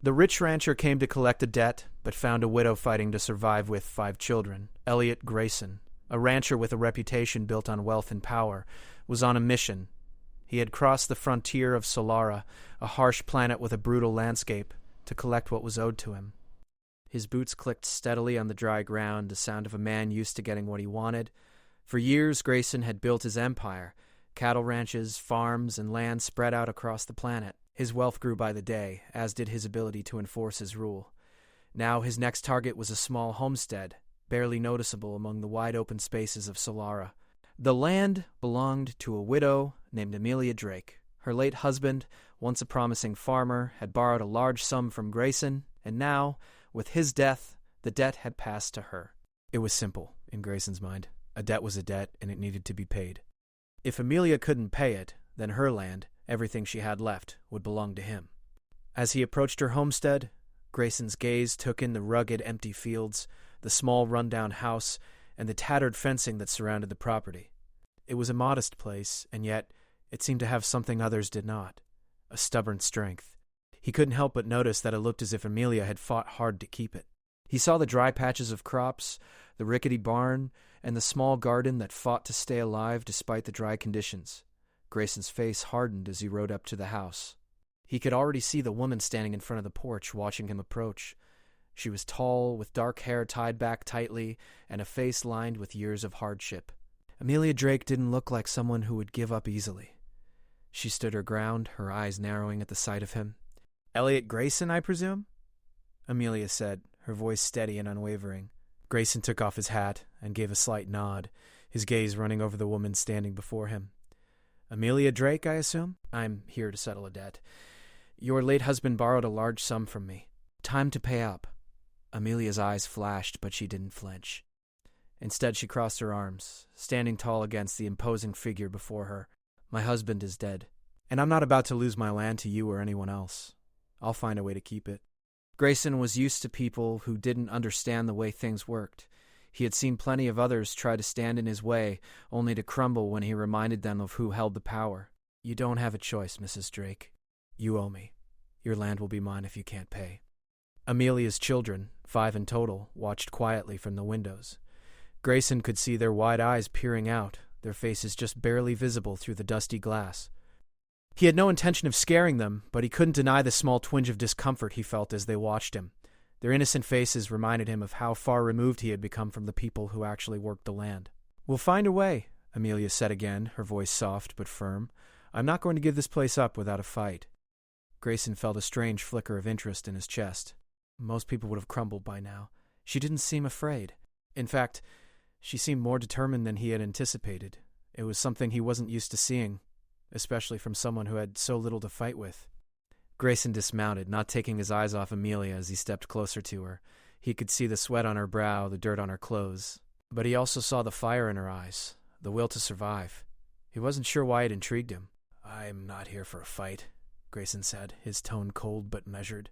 The rich rancher came to collect a debt, but found a widow fighting to survive with 5 children. Elliot Grayson, a rancher with a reputation built on wealth and power, was on a mission. He had crossed the frontier of Solara, a harsh planet with a brutal landscape, to collect what was owed to him. His boots clicked steadily on the dry ground, the sound of a man used to getting what he wanted. For years, Grayson had built his empire, cattle ranches, farms, and land spread out across the planet. His wealth grew by the day, as did his ability to enforce his rule. Now his next target was a small homestead, barely noticeable among the wide-open spaces of Solara. The land belonged to a widow named Amelia Drake. Her late husband, once a promising farmer, had borrowed a large sum from Grayson, and now, with his death, the debt had passed to her. It was simple, in Grayson's mind. A debt was a debt, and it needed to be paid. If Amelia couldn't pay it, then her land, everything she had left, would belong to him. As he approached her homestead, Grayson's gaze took in the rugged, empty fields, the small, rundown house, and the tattered fencing that surrounded the property. It was a modest place, and yet it seemed to have something others did not, a stubborn strength. He couldn't help but notice that it looked as if Amelia had fought hard to keep it. He saw the dry patches of crops, the rickety barn, and the small garden that fought to stay alive despite the dry conditions. Grayson's face hardened as he rode up to the house. He could already see the woman standing in front of the porch, watching him approach. She was tall, with dark hair tied back tightly, and a face lined with years of hardship. Amelia Drake didn't look like someone who would give up easily. She stood her ground, her eyes narrowing at the sight of him. "Elliot Grayson, I presume?" Amelia said, her voice steady and unwavering. Grayson took off his hat and gave a slight nod, his gaze running over the woman standing before him. "Amelia Drake, I assume? I'm here to settle a debt. Your late husband borrowed a large sum from me. Time to pay up." Amelia's eyes flashed, but she didn't flinch. Instead, she crossed her arms, standing tall against the imposing figure before her. "My husband is dead, and I'm not about to lose my land to you or anyone else. I'll find a way to keep it." Grayson was used to people who didn't understand the way things worked. He had seen plenty of others try to stand in his way, only to crumble when he reminded them of who held the power. "You don't have a choice, Mrs. Drake. You owe me. Your land will be mine if you can't pay." Amelia's children, 5 in total, watched quietly from the windows. Grayson could see their wide eyes peering out, their faces just barely visible through the dusty glass. He had no intention of scaring them, but he couldn't deny the small twinge of discomfort he felt as they watched him. Their innocent faces reminded him of how far removed he had become from the people who actually worked the land. "We'll find a way," Amelia said again, her voice soft but firm. "I'm not going to give this place up without a fight." Grayson felt a strange flicker of interest in his chest. Most people would have crumbled by now. She didn't seem afraid. In fact, she seemed more determined than he had anticipated. It was something he wasn't used to seeing, especially from someone who had so little to fight with. Grayson dismounted, not taking his eyes off Amelia as he stepped closer to her. He could see the sweat on her brow, the dirt on her clothes. But he also saw the fire in her eyes, the will to survive. He wasn't sure why it intrigued him. "I'm not here for a fight," Grayson said, his tone cold but measured.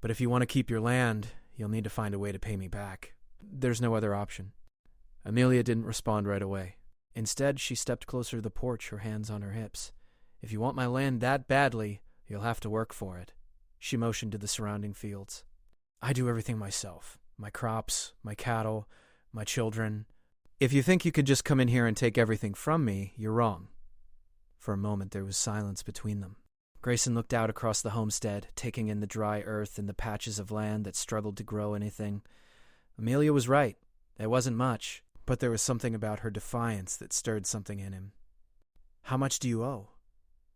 "But if you want to keep your land, you'll need to find a way to pay me back. There's no other option." Amelia didn't respond right away. Instead, she stepped closer to the porch, her hands on her hips. "If you want my land that badly, you'll have to work for it." She motioned to the surrounding fields. "I do everything myself. My crops, my cattle, my children. If you think you could just come in here and take everything from me, you're wrong." For a moment, there was silence between them. Grayson looked out across the homestead, taking in the dry earth and the patches of land that struggled to grow anything. Amelia was right. There wasn't much, but there was something about her defiance that stirred something in him. "How much do you owe?"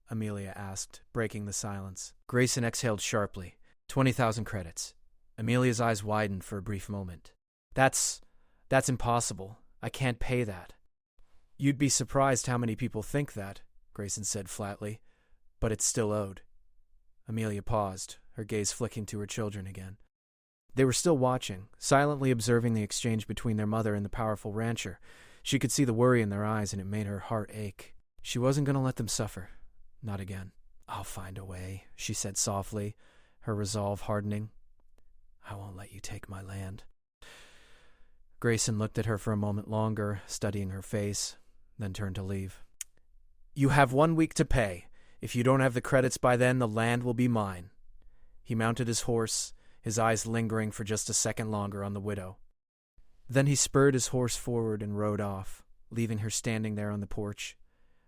Amelia asked, breaking the silence. Grayson exhaled sharply. 20,000 credits. Amelia's eyes widened for a brief moment. That's impossible. I can't pay that." "You'd be surprised how many people think that," Grayson said flatly. "But it's still owed." Amelia paused, her gaze flicking to her children again. They were still watching, silently observing the exchange between their mother and the powerful rancher. She could see the worry in their eyes, and it made her heart ache. She wasn't going to let them suffer. Not again. "I'll find a way," she said softly, her resolve hardening. "I won't let you take my land." Grayson looked at her for a moment longer, studying her face, then turned to leave. "You have 1 week to pay. If you don't have the credits by then, the land will be mine." He mounted his horse, his eyes lingering for just a second longer on the widow. Then he spurred his horse forward and rode off, leaving her standing there on the porch.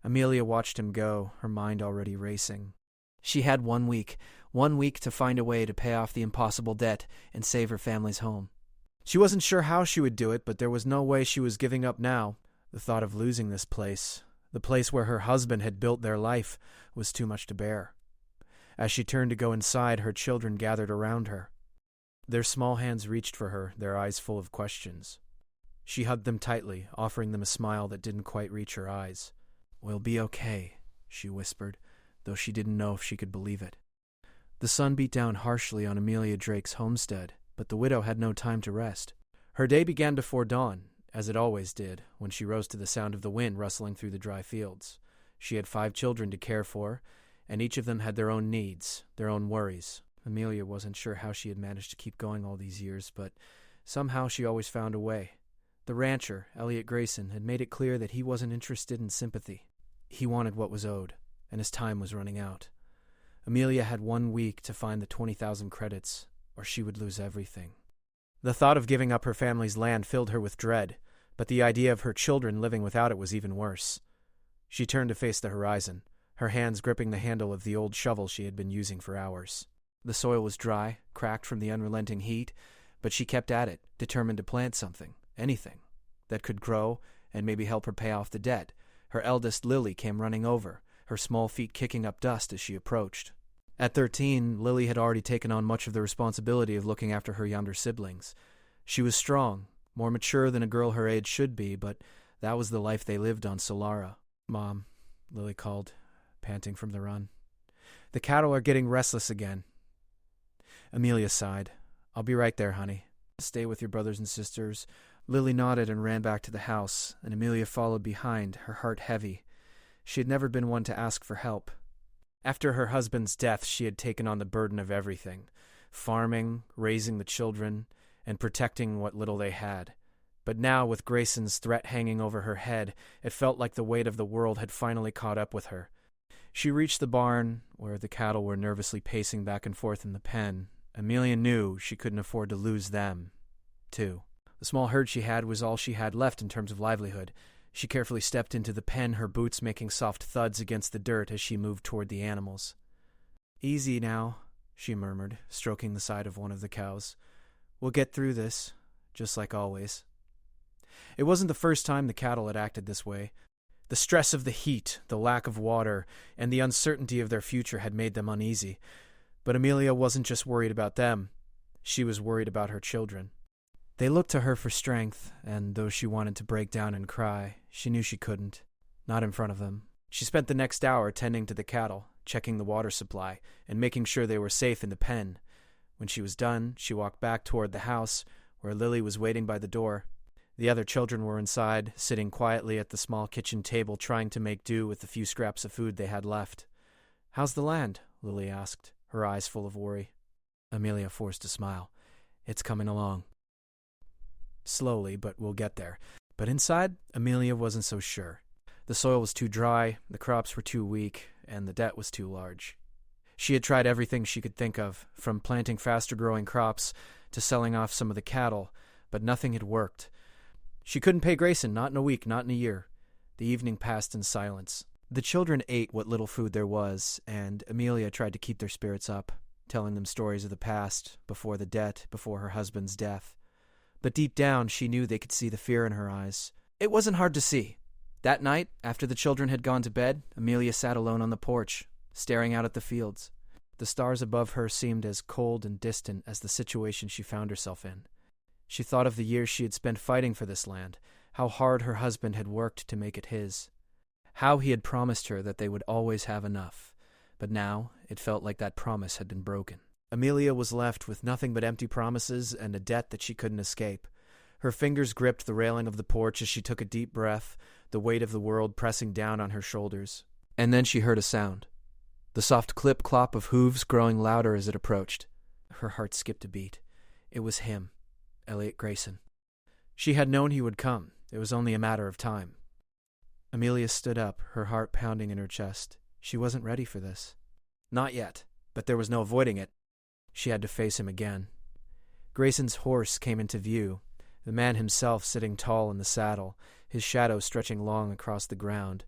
Amelia watched him go, her mind already racing. She had 1 week to find a way to pay off the impossible debt and save her family's home. She wasn't sure how she would do it, but there was no way she was giving up now. The thought of losing this place, the place where her husband had built their life, was too much to bear. As she turned to go inside, her children gathered around her. Their small hands reached for her, their eyes full of questions. She hugged them tightly, offering them a smile that didn't quite reach her eyes. "We'll be okay," she whispered, though she didn't know if she could believe it. The sun beat down harshly on Amelia Drake's homestead, but the widow had no time to rest. Her day began before dawn, as it always did, when she rose to the sound of the wind rustling through the dry fields. She had 5 children to care for, and each of them had their own needs, their own worries. Amelia wasn't sure how she had managed to keep going all these years, but somehow she always found a way. The rancher, Elliot Grayson, had made it clear that he wasn't interested in sympathy. He wanted what was owed, and his time was running out. Amelia had 1 week to find the 20,000 credits, or she would lose everything. The thought of giving up her family's land filled her with dread, but the idea of her children living without it was even worse. She turned to face the horizon, her hands gripping the handle of the old shovel she had been using for hours. The soil was dry, cracked from the unrelenting heat, but she kept at it, determined to plant something, anything, that could grow and maybe help her pay off the debt. Her eldest, Lily, came running over, her small feet kicking up dust as she approached. At 13, Lily had already taken on much of the responsibility of looking after her younger siblings. She was strong, more mature than a girl her age should be, but that was the life they lived on Solara. "Mom," Lily called, panting from the run. "The cattle are getting restless again." Amelia sighed. "I'll be right there, honey. Stay with your brothers and sisters." Lily nodded and ran back to the house, and Amelia followed behind, her heart heavy. She had never been one to ask for help. After her husband's death, she had taken on the burden of everything: farming, raising the children, and protecting what little they had. But now, with Grayson's threat hanging over her head, it felt like the weight of the world had finally caught up with her. She reached the barn, where the cattle were nervously pacing back and forth in the pen. Amelia knew she couldn't afford to lose them, too. The small herd she had was all she had left in terms of livelihood. She carefully stepped into the pen, her boots making soft thuds against the dirt as she moved toward the animals. "Easy now," she murmured, stroking the side of one of the cows. "We'll get through this, just like always." It wasn't the first time the cattle had acted this way. The stress of the heat, the lack of water, and the uncertainty of their future had made them uneasy. But Amelia wasn't just worried about them. She was worried about her children. They looked to her for strength, and though she wanted to break down and cry, she knew she couldn't. Not in front of them. She spent the next hour tending to the cattle, checking the water supply, and making sure they were safe in the pen. When she was done, she walked back toward the house, where Lily was waiting by the door. The other children were inside, sitting quietly at the small kitchen table, trying to make do with the few scraps of food they had left. "How's the land?" Lily asked, her eyes full of worry. Amelia forced a smile. "It's coming along. Slowly, but we'll get there." But inside, Amelia wasn't so sure. The soil was too dry, the crops were too weak, and the debt was too large. She had tried everything she could think of, from planting faster-growing crops to selling off some of the cattle, but nothing had worked. She couldn't pay Grayson, not in a week, not in a year. The evening passed in silence. The children ate what little food there was, and Amelia tried to keep their spirits up, telling them stories of the past, before the debt, before her husband's death. But deep down, she knew they could see the fear in her eyes. It wasn't hard to see. That night, after the children had gone to bed, Amelia sat alone on the porch, staring out at the fields. The stars above her seemed as cold and distant as the situation she found herself in. She thought of the years she had spent fighting for this land, how hard her husband had worked to make it his, how he had promised her that they would always have enough. But now, it felt like that promise had been broken. Amelia was left with nothing but empty promises and a debt that she couldn't escape. Her fingers gripped the railing of the porch as she took a deep breath, the weight of the world pressing down on her shoulders. And then she heard a sound. The soft clip-clop of hooves growing louder as it approached. Her heart skipped a beat. It was him, Elliot Grayson. She had known he would come. It was only a matter of time. Amelia stood up, her heart pounding in her chest. She wasn't ready for this. Not yet, but there was no avoiding it. She had to face him again. Grayson's horse came into view, the man himself sitting tall in the saddle, his shadow stretching long across the ground.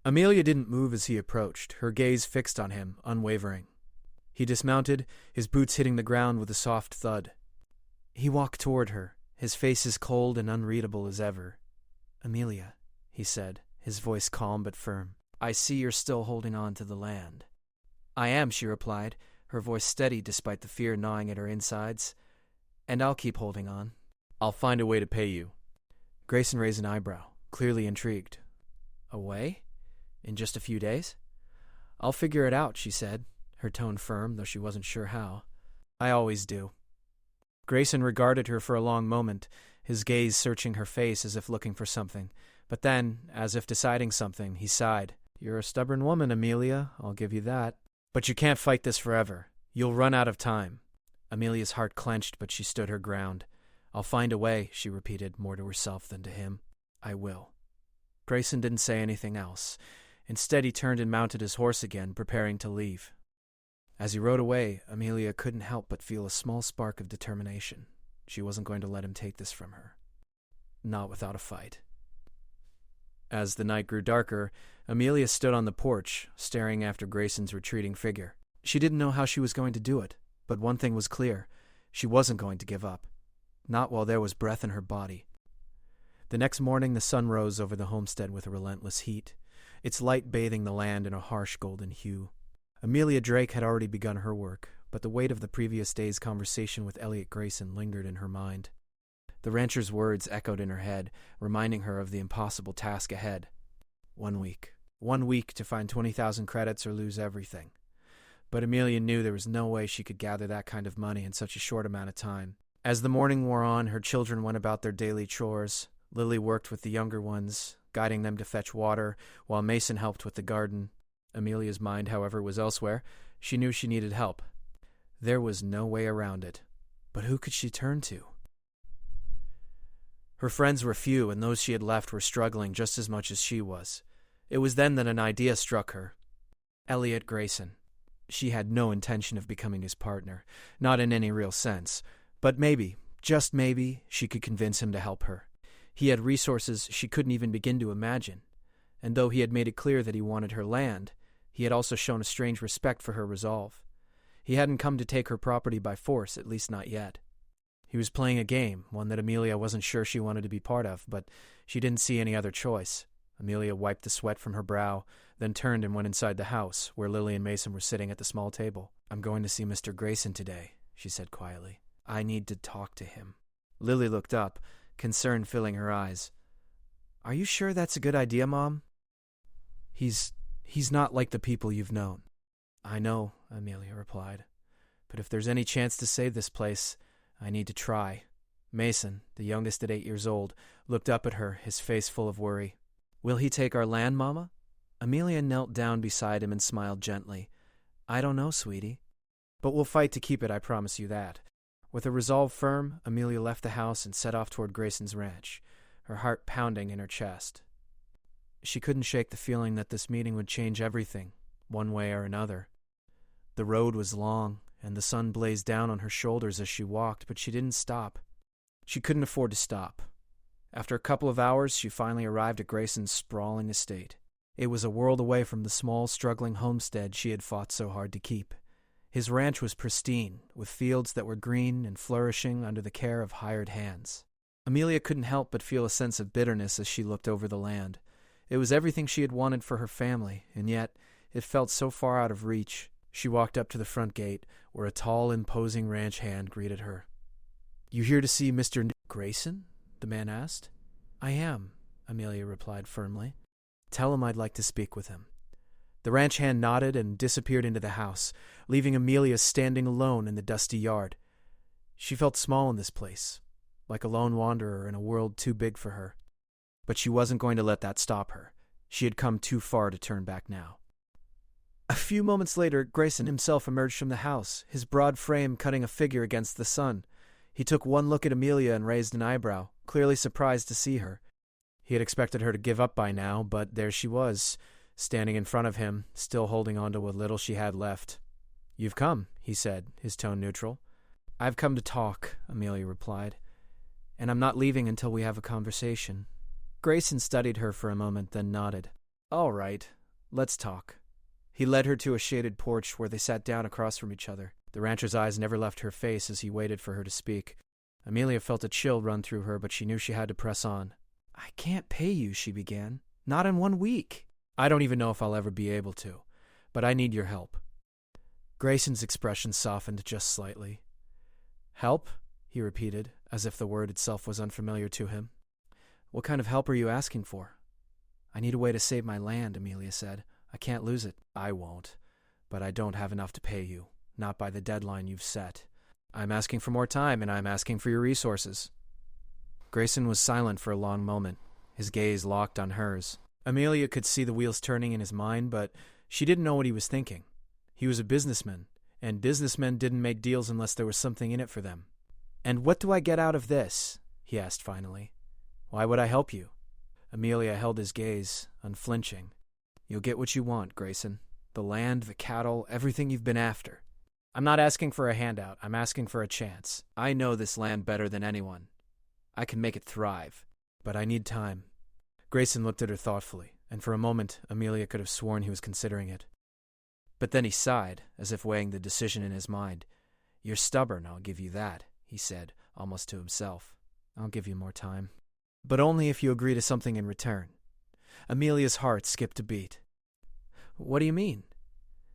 Amelia didn't move as he approached, her gaze fixed on him, unwavering. He dismounted, his boots hitting the ground with a soft thud. He walked toward her, his face as cold and unreadable as ever. "Amelia," he said, his voice calm but firm, "I see you're still holding on to the land." "I am," she replied, her voice steady despite the fear gnawing at her insides. "And I'll keep holding on. I'll find a way to pay you." Grayson raised an eyebrow, clearly intrigued. "A way? In just a few days?" "I'll figure it out," she said, her tone firm, though she wasn't sure how. "I always do." Grayson regarded her for a long moment, his gaze searching her face as if looking for something. But then, as if deciding something, he sighed. "You're a stubborn woman, Amelia, I'll give you that. But you can't fight this forever. You'll run out of time." Amelia's heart clenched, but she stood her ground. "I'll find a way," she repeated, more to herself than to him. "I will." Grayson didn't say anything else. Instead, he turned and mounted his horse again, preparing to leave. As he rode away, Amelia couldn't help but feel a small spark of determination. She wasn't going to let him take this from her. Not without a fight. As the night grew darker, Amelia stood on the porch, staring after Grayson's retreating figure. She didn't know how she was going to do it, but one thing was clear. She wasn't going to give up. Not while there was breath in her body. The next morning, the sun rose over the homestead with a relentless heat, its light bathing the land in a harsh golden hue. Amelia Drake had already begun her work, but the weight of the previous day's conversation with Elliot Grayson lingered in her mind. The rancher's words echoed in her head, reminding her of the impossible task ahead. 1 week. 1 week to find 20,000 credits or lose everything. But Amelia knew there was no way she could gather that kind of money in such a short amount of time. As the morning wore on, her children went about their daily chores. Lily worked with the younger ones, guiding them to fetch water, while Mason helped with the garden. Amelia's mind, however, was elsewhere. She knew she needed help. There was no way around it. But who could she turn to? Her friends were few, and those she had left were struggling just as much as she was. It was then that an idea struck her. Elliot Grayson. She had no intention of becoming his partner, not in any real sense. But maybe, just maybe, she could convince him to help her. He had resources she couldn't even begin to imagine. And though he had made it clear that he wanted her land, he had also shown a strange respect for her resolve. He hadn't come to take her property by force, at least not yet. He was playing a game, one that Amelia wasn't sure she wanted to be part of, but she didn't see any other choice. Amelia wiped the sweat from her brow, then turned and went inside the house, where Lily and Mason were sitting at the small table. "I'm going to see Mr. Grayson today," she said quietly. "I need to talk to him." Lily looked up, concern filling her eyes. "Are you sure that's a good idea, Mom?" He's not like the people you've known." "I know," Amelia replied. "But if there's any chance to save this place, I need to try." Mason, the youngest at 8 years old, looked up at her, his face full of worry. "Will he take our land, Mama?" Amelia knelt down beside him and smiled gently. "I don't know, sweetie. But we'll fight to keep it, I promise you that." With a resolve firm, Amelia left the house and set off toward Grayson's ranch, her heart pounding in her chest. She couldn't shake the feeling that this meeting would change everything, one way or another. The road was long, and the sun blazed down on her shoulders as she walked, but she didn't stop. She couldn't afford to stop. After a couple of hours, she finally arrived at Grayson's sprawling estate. It was a world away from the small, struggling homestead she had fought so hard to keep. His ranch was pristine, with fields that were green and flourishing under the care of hired hands. Amelia couldn't help but feel a sense of bitterness as she looked over the land. It was everything she had wanted for her family, and yet it felt so far out of reach. She walked up to the front gate, where a tall, imposing ranch hand greeted her. "You here to see Mr. Grayson?" the man asked. "I am," Amelia replied firmly. "Tell him I'd like to speak with him." The ranch hand nodded and disappeared into the house, leaving Amelia standing alone in the dusty yard. She felt small in this place, like a lone wanderer in a world too big for her. But she wasn't going to let that stop her. She had come too far to turn back now. A few moments later, Grayson himself emerged from the house, his broad frame cutting a figure against the sun. He took one look at Amelia and raised an eyebrow, clearly surprised to see her. He had expected her to give up by now, but there she was, standing in front of him, still holding on to what little she had left. "You've come," he said, his tone neutral. "I've come to talk," Amelia replied, "and I'm not leaving until we have a conversation." Grayson studied her for a moment, then nodded. "All right, let's talk." He led her to a shaded porch where they sat down across from each other. The rancher's eyes never left her face as he waited for her to speak. Amelia felt a chill run through her, but she knew she had to press on. "I can't pay you," she began. "Not in 1 week. I don't even know if I'll ever be able to, but I need your help." Grayson's expression softened just slightly. "Help?" he repeated, as if the word itself was unfamiliar to him. "What kind of help are you asking for?" "I need a way to save my land," Amelia said. "I can't lose it." "I won't, but I don't have enough to pay you, not by the deadline you've set. I'm asking for more time, and I'm asking for your resources." Grayson was silent for a long moment, his gaze locked on hers. Amelia could see the wheels turning in his mind, but she didn't know what he was thinking. He was a businessman, and businessmen didn't make deals unless there was something in it for them. "And what do I get out of this?" he asked finally. "Why would I help you?" Amelia held his gaze, unflinching. "You'll get what you want, Grayson. The land, the cattle, everything you've been after. I'm not asking for a handout. I'm asking for a chance. I know this land better than anyone. I can make it thrive, but I need time." Grayson looked at her thoughtfully, and for a moment Amelia could have sworn he was considering it. But then he sighed, as if weighing the decision in his mind. "You're stubborn, I'll give you that," he said, almost to himself. "I'll give you more time. But only if you agree to something in return." Amelia's heart skipped a beat. "What do you mean?"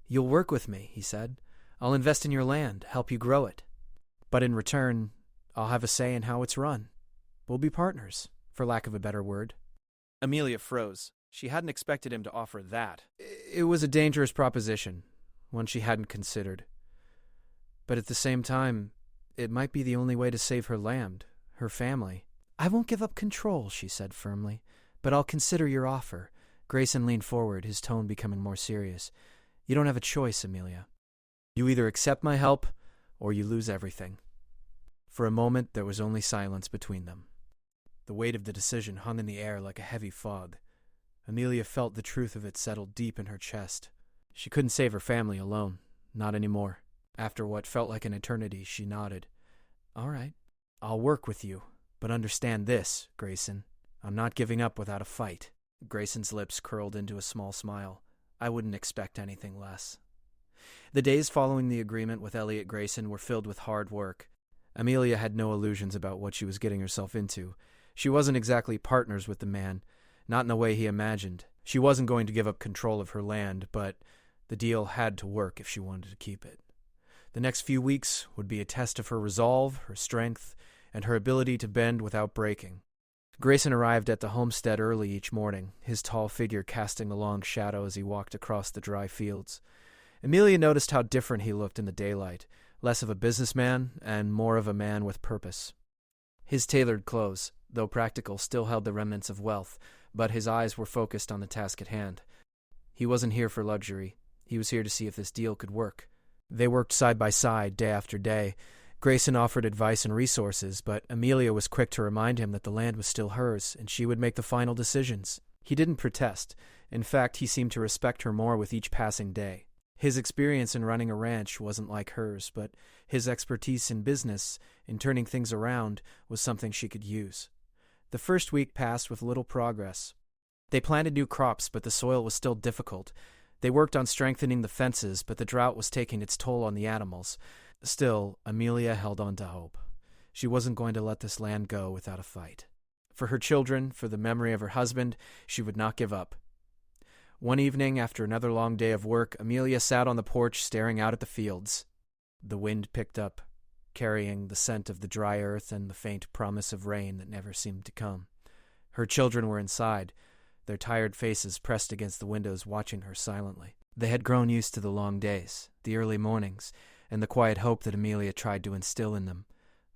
"You'll work with me," he said. "I'll invest in your land, help you grow it. But in return, I'll have a say in how it's run. We'll be partners, for lack of a better word." Amelia froze. She hadn't expected him to offer that. It was a dangerous proposition, one she hadn't considered. But at the same time, it might be the only way to save her land, her family. "I won't give up control," she said firmly, "but I'll consider your offer." Grayson leaned forward, his tone becoming more serious. "You don't have a choice, Amelia. You either accept my help, or you lose everything." For a moment, there was only silence between them. The weight of the decision hung in the air like a heavy fog. Amelia felt the truth of it settle deep in her chest. She couldn't save her family alone, not anymore. After what felt like an eternity, she nodded. "All right, I'll work with you, but understand this, Grayson. I'm not giving up without a fight." Grayson's lips curled into a small smile. "I wouldn't expect anything less." The days following the agreement with Elliot Grayson were filled with hard work. Amelia had no illusions about what she was getting herself into. She wasn't exactly partners with the man, not in the way he imagined. She wasn't going to give up control of her land, but the deal had to work if she wanted to keep it. The next few weeks would be a test of her resolve, her strength, and her ability to bend without breaking. Grayson arrived at the homestead early each morning, his tall figure casting a long shadow as he walked across the dry fields. Amelia noticed how different he looked in the daylight, less of a businessman and more of a man with purpose. His tailored clothes, though practical, still held the remnants of wealth, but his eyes were focused on the task at hand. He wasn't here for luxury. He was here to see if this deal could work. They worked side by side, day after day. Grayson offered advice and resources, but Amelia was quick to remind him that the land was still hers, and she would make the final decisions. He didn't protest. In fact, he seemed to respect her more with each passing day. His experience in running a ranch wasn't like hers, but his expertise in business, in turning things around, was something she could use. The first week passed with little progress. They planted new crops, but the soil was still difficult. They worked on strengthening the fences, but the drought was taking its toll on the animals. Still, Amelia held on to hope. She wasn't going to let this land go without a fight. For her children, for the memory of her husband, she would not give up. One evening, after another long day of work, Amelia sat on the porch staring out at the fields. The wind picked up, carrying the scent of the dry earth and the faint promise of rain that never seemed to come. Her children were inside, their tired faces pressed against the windows, watching her silently. They had grown used to the long days, the early mornings, and the quiet hope that Amelia tried to instill in them.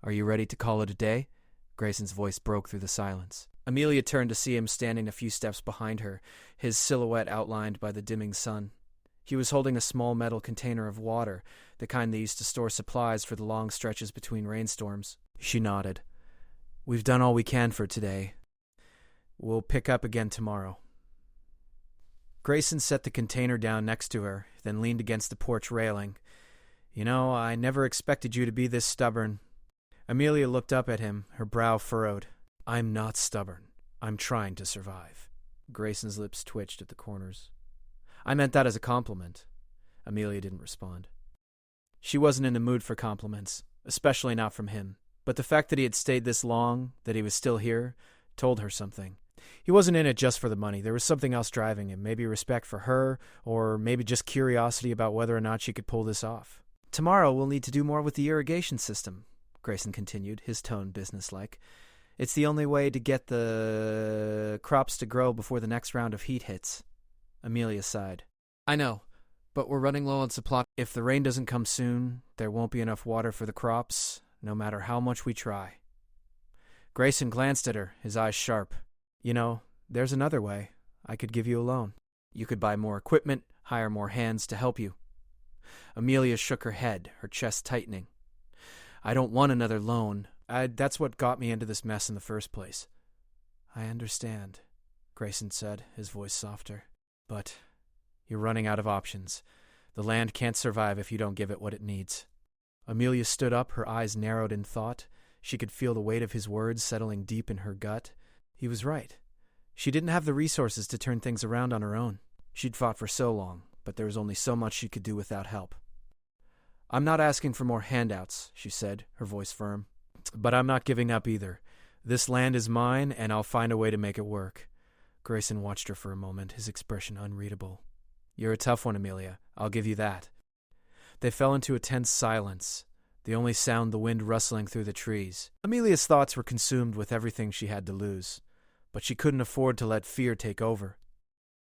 "Are you ready to call it a day?" Grayson's voice broke through the silence. Amelia turned to see him standing a few steps behind her, his silhouette outlined by the dimming sun. He was holding a small metal container of water, the kind they used to store supplies for the long stretches between rainstorms. She nodded. "We've done all we can for today. We'll pick up again tomorrow." Grayson set the container down next to her, then leaned against the porch railing. You know, I never expected you to be this stubborn. Amelia looked up at him, her brow furrowed. I'm not stubborn. I'm trying to survive. Grayson's lips twitched at the corners. I meant that as a compliment. Amelia didn't respond. She wasn't in the mood for compliments, especially not from him. But the fact that he had stayed this long, that he was still here, told her something. He wasn't in it just for the money. There was something else driving him, maybe respect for her, or maybe just curiosity about whether or not she could pull this off. Tomorrow we'll need to do more with the irrigation system, Grayson continued, his tone businesslike. It's the only way to get the crops to grow before the next round of heat hits. Amelia sighed. I know, but we're running low on supply. If the rain doesn't come soon, there won't be enough water for the crops, no matter how much we try. Grayson glanced at her, his eyes sharp. You know, there's another way. I could give you a loan. You could buy more equipment, hire more hands to help you. Amelia shook her head, her chest tightening. I don't want another loan. That's what got me into this mess in the first place. I understand, Grayson said, his voice softer. But you're running out of options. The land can't survive if you don't give it what it needs. Amelia stood up, her eyes narrowed in thought. She could feel the weight of his words settling deep in her gut. He was right. She didn't have the resources to turn things around on her own. She'd fought for so long, but there was only so much she could do without help. I'm not asking for more handouts, she said, her voice firm. But I'm not giving up either. This land is mine, and I'll find a way to make it work. Grayson watched her for a moment, his expression unreadable. You're a tough one, Amelia. I'll give you that. They fell into a tense silence, the only sound the wind rustling through the trees. Amelia's thoughts were consumed with everything she had to lose, but she couldn't afford to let fear take over.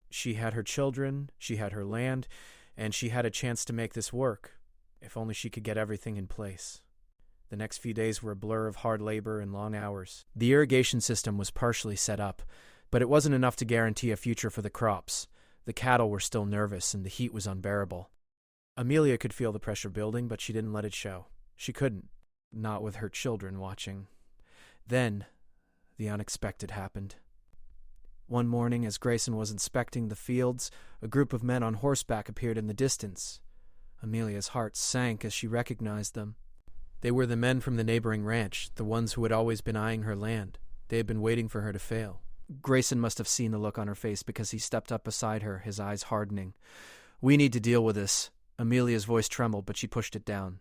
She had her children, she had her land, and she had a chance to make this work, if only she could get everything in place. The next few days were a blur of hard labor and long hours. The irrigation system was partially set up, but it wasn't enough to guarantee a future for the crops. The cattle were still nervous, and the heat was unbearable. Amelia could feel the pressure building, but she didn't let it show. She couldn't, not with her children watching. Then, the unexpected happened. One morning, as Grayson was inspecting the fields, a group of men on horseback appeared in the distance. Amelia's heart sank as she recognized them. They were the men from the neighboring ranch, the ones who had always been eyeing her land. They had been waiting for her to fail. Grayson must have seen the look on her face because he stepped up beside her, his eyes hardening. We need to deal with this. Amelia's voice trembled, but she pushed it down.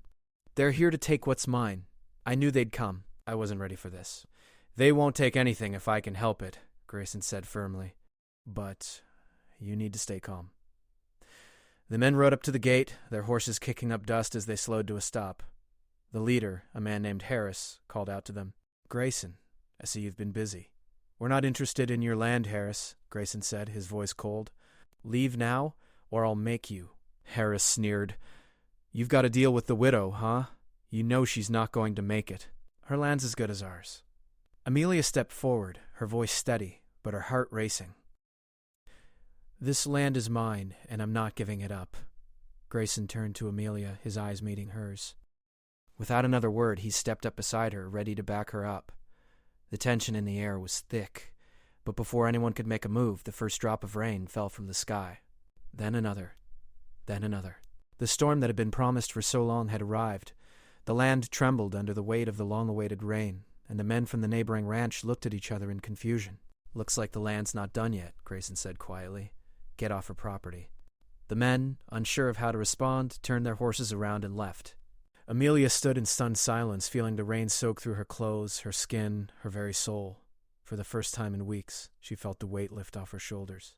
They're here to take what's mine. I knew they'd come. I wasn't ready for this. They won't take anything if I can help it, Grayson said firmly. But you need to stay calm. The men rode up to the gate, their horses kicking up dust as they slowed to a stop. The leader, a man named Harris, called out to them. Grayson, I see you've been busy. We're not interested in your land, Harris, Grayson said, his voice cold. Leave now, or I'll make you. Harris sneered. You've got to deal with the widow, huh? You know she's not going to make it. Her land's as good as ours. Amelia stepped forward, her voice steady, but her heart racing. This land is mine, and I'm not giving it up. Grayson turned to Amelia, his eyes meeting hers. Without another word, he stepped up beside her, ready to back her up. The tension in the air was thick, but before anyone could make a move, the first drop of rain fell from the sky. Then another. Then another. The storm that had been promised for so long had arrived. The land trembled under the weight of the long-awaited rain, and the men from the neighboring ranch looked at each other in confusion. Looks like the land's not done yet, Grayson said quietly. Get off her property. The men, unsure of how to respond, turned their horses around and left. Amelia stood in stunned silence, feeling the rain soak through her clothes, her skin, her very soul. For the first time in weeks, she felt the weight lift off her shoulders.